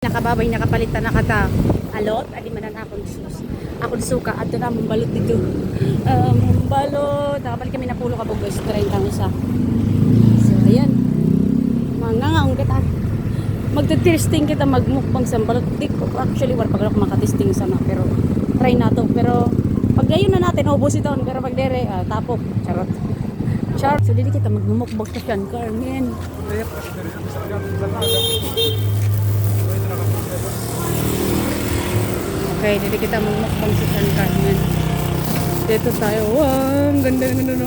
Nakababay nakapalitan na kata alot adi manan akong sus akong suka adto na mong balot dito balot nakapalit kami na pulo ka guys 30 ang isa so ayan mangangaong kita magte-testing kita magmukbang sa balot dik actually wala pag ako makatesting sana pero try na to pero pag gayon na natin ubos ito pero pag dere tapok charot so dili kita magmumukbang sa yan Carmen. Okay, dito kita magmukbang sa San Carmen. Dito tayo. Wow, ang ganda ng ano.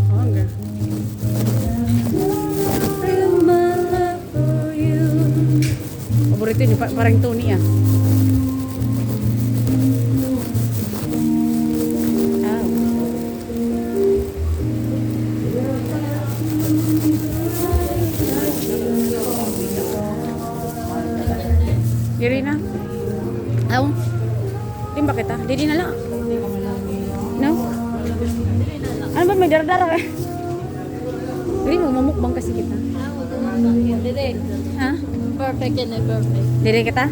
Oh, ang ganda. Paborito niyo, parang Tony ah. Diri na. Aw. Timba kita. Diri na lang. No? Ano ba may dara-dara eh? Diri mo mamukbang kasi kita. Dili. Ha? Perfect and perfect. Diri kita?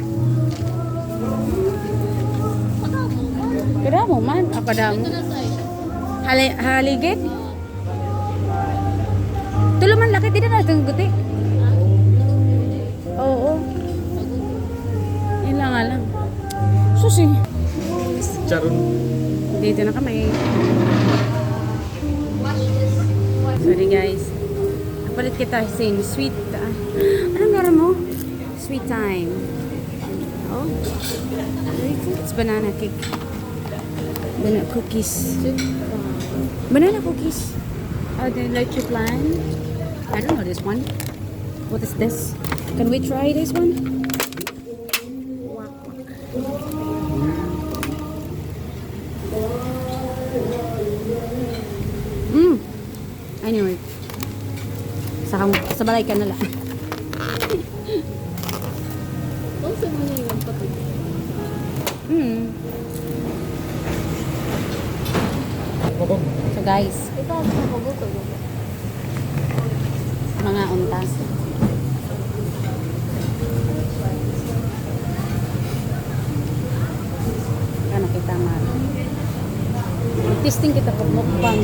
Kada mo man, kada mo. Haligit? Tuluman laki di na itong guti. Oo. Yun lang nga lang. Susi. Charon. Dito na kami. Sorry guys. Napalit kita same sweet. Anong meron mo? Sweet time. Oh. It's banana cake. Banana cookies. Banana cookies. Oh, the lychee plant. I don't know this one. What is this? Can we try this one? Anyway. Sa balay ka na lang. Kung sa muna yung patag. So guys, Ito ang mapaguto. mga untas. Ano kita mar? Testing kita pag mukbang.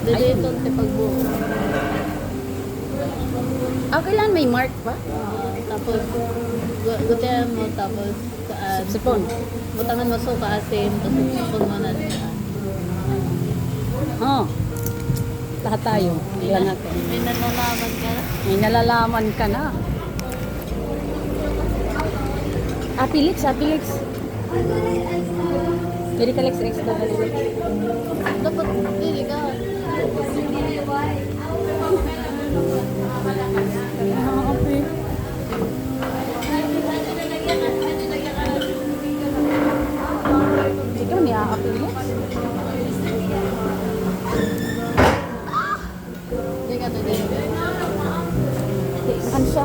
Dili ito te pagbuo. Okay lang, may mark pa? Tapos gutihan mo tapos Sipon. butangan mo suka asin tapos sipon mo na niya. Oh. Lahat tayo. Ilan natin. May nalalaman ka na. May nalalaman ka na. Felix. Jadi ka Lex daw ka Lex. Dapat dili ka. Okay. Ikaw niya Felix? Hindi ka to dili. Ano siya?